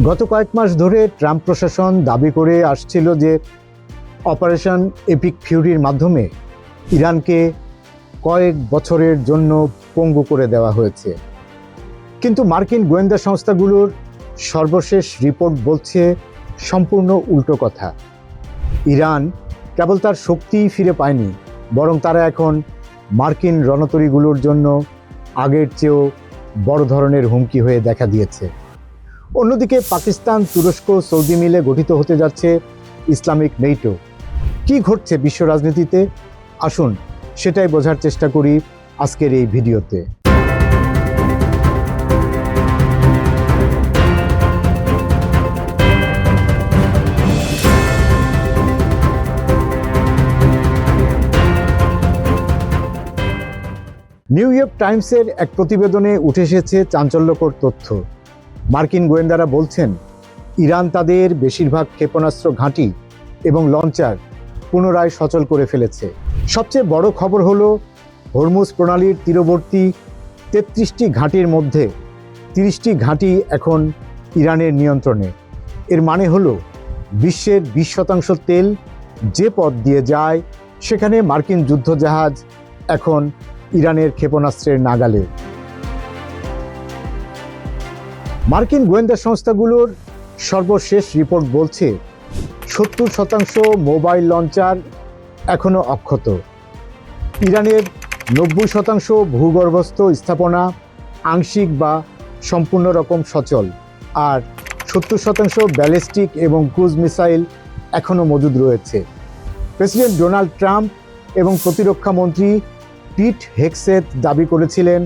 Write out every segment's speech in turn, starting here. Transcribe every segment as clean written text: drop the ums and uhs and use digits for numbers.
গত কয়েক মাস ধরে ট্রাম্প প্রশাসন দাবি করে আসছিল যে অপারেশন এপিক ফিউরির মাধ্যমে ইরানকে কয়েক বছরের জন্য পঙ্গু করে দেওয়া হয়েছে। কিন্তু মার্কিন গোয়েন্দা সংস্থাগুলোর সর্বশেষ রিপোর্ট বলছে সম্পূর্ণ উল্টো কথা। ইরান কেবল তার শক্তিই ফিরে পায়নি, বরং তারা এখন মার্কিন রণতরীগুলোর জন্য আগের চেয়েও বড় ধরনের হুমকি হয়ে দেখা দিয়েছে। অন্যদিকে পাকিস্তান, তুরস্ক, সৌদি মিলে গঠিত হতে যাচ্ছে ইসলামিক নেটো। কি ঘটছে বিশ্ব রাজনীতিতে, আসুন সেটাই বোঝার চেষ্টা করি আজকের এই ভিডিওতে। নিউ ইয়র্ক টাইমসের এক প্রতিবেদনে উঠে এসেছে চাঞ্চল্যকর তথ্য। মার্কিন গোয়েন্দারা বলছেন ইরান তাদের বেশিরভাগ ক্ষেপণাস্ত্র ঘাঁটি এবং লঞ্চার পুনরায় সচল করে ফেলেছে। সবচেয়ে বড় খবর হলো হরমুজ প্রণালীর তীরবর্তী ৩৩টি ঘাঁটির মধ্যে ৩০টি ঘাঁটি এখন ইরানের নিয়ন্ত্রণে। এর মানে হলো বিশ্বের ২০% তেল যে পথ দিয়ে যায় সেখানে মার্কিন যুদ্ধজাহাজ এখন ইরানের ক্ষেপণাস্ত্রের নাগালে। মার্কিন গোয়েন্দা সংস্থাগুলোর সর্বশেষ রিপোর্ট বলছে ৭০% মোবাইল লঞ্চার এখনও অক্ষত। ইরানের ৯০% ভূগর্ভস্থ স্থাপনা আংশিক বা সম্পূর্ণ রকম সচল, আর ৭০% ব্যালিস্টিক এবং ক্রুজ মিসাইল এখনও মজুদ রয়েছে। প্রেসিডেন্ট ডোনাল্ড ট্রাম্প এবং প্রতিরক্ষা মন্ত্রী পিট হেগসেথ দাবি করেছিলেন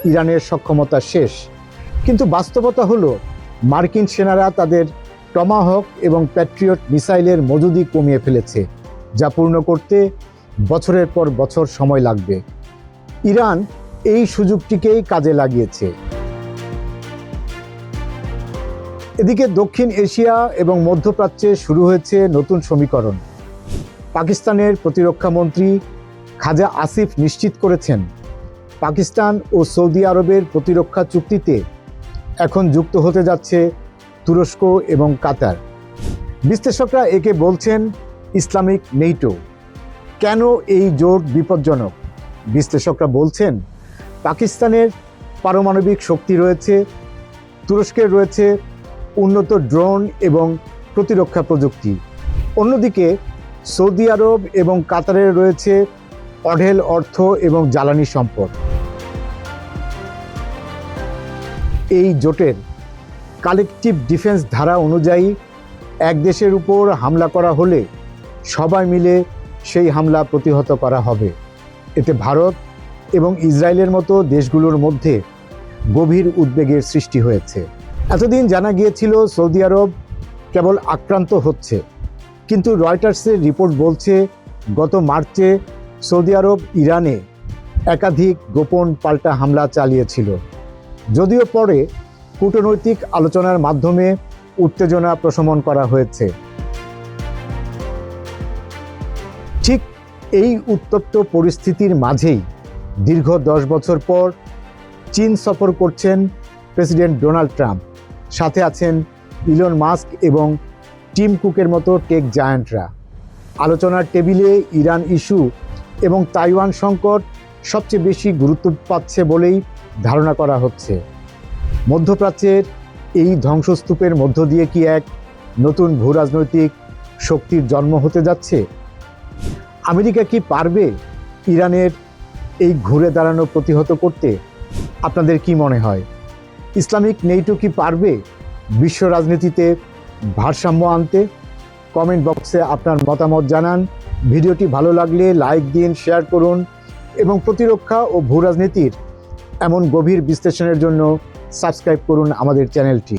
ইরানের সক্ষমতা শেষ, কিন্তু বাস্তবতা হলো মার্কিন সেনারা তাদের টমাহক এবং প্যাট্রিয়ট মিসাইলের মজুদি কমিয়ে ফেলেছে, যা পূর্ণ করতে বছরের পর বছর সময় লাগবে। ইরান এই সুযোগটিকেই কাজে লাগিয়েছে। এদিকে দক্ষিণ এশিয়া এবং মধ্যপ্রাচ্যে শুরু হয়েছে নতুন সমীকরণ। পাকিস্তানের প্রতিরক্ষা মন্ত্রী খাজা আসিফ নিশ্চিত করেছেন পাকিস্তান ও সৌদি আরবের প্রতিরক্ষা চুক্তিতে এখন যুক্ত হতে যাচ্ছে তুরস্ক এবং কাতার। বিশ্লেষকরা একে বলছেন ইসলামিক নেটো। কেন এই জোট বিপজ্জনক? বিশ্লেষকরা বলছেন পাকিস্তানের পারমাণবিক শক্তি রয়েছে, তুরস্কের রয়েছে উন্নত ড্রোন এবং প্রতিরক্ষা প্রযুক্তি। অন্যদিকে সৌদি আরব এবং কাতারের রয়েছে অঢেল অর্থ এবং জ্বালানি সম্পদ। এই জোটের কালেকটিভ ডিফেন্স ধারা অনুযায়ী এক দেশের উপর হামলা করা হলে সবাই মিলে সেই হামলা প্রতিহত করা হবে। এতে ভারত এবং ইসরায়েলের মতো দেশগুলোর মধ্যে গভীর উদ্বেগের সৃষ্টি হয়েছে। এতদিন জানা গিয়েছিল সৌদি আরব কেবল আক্রান্ত হচ্ছে, কিন্তু রয়টার্সের রিপোর্ট বলছে গত মার্চে সৌদি আরব ইরানে একাধিক গোপন পাল্টা হামলা চালিয়েছিল। যদিও পরে কূটনৈতিক আলোচনার মাধ্যমে উত্তেজনা প্রশমন করা হয়েছে। ঠিক এই উত্তপ্ত পরিস্থিতির মাঝেই দীর্ঘ ১০ বছর পর চীন সফর করছেন প্রেসিডেন্ট ডোনাল্ড ট্রাম্প। সাথে আছেন ইলন মাস্ক এবং টিম কুকের মতো টেক জায়ান্টরা। আলোচনার টেবিলে ইরান ইস্যু এবং তাইওয়ান সংকট সবচেয়ে বেশি গুরুত্ব পাচ্ছে বলেই ধারণা করা হচ্ছে। মধ্যপ্রাচ্যের এই ধ্বংসস্তূপের মধ্য দিয়ে কি এক নতুন ভূরাজনৈতিক শক্তির জন্ম হতে যাচ্ছে? আমেরিকা কি পারবে ইরানের এই ঘুরে দাঁড়ানো প্রতিহত করতে? আপনাদের কি মনে হয়? ইসলামিক নেটো কি পারবে বিশ্ব রাজনীতিতে ভারসাম্য আনতে? কমেন্ট বক্সে আপনার মতামত জানান। ভিডিওটি ভালো লাগলে লাইক দিন, শেয়ার করুন এবং প্রতিরক্ষা ও ভূরাজনীতির এমন গভীর বিশ্লেষণের জন্য সাবস্ক্রাইব করুন আমাদের চ্যানেলটি।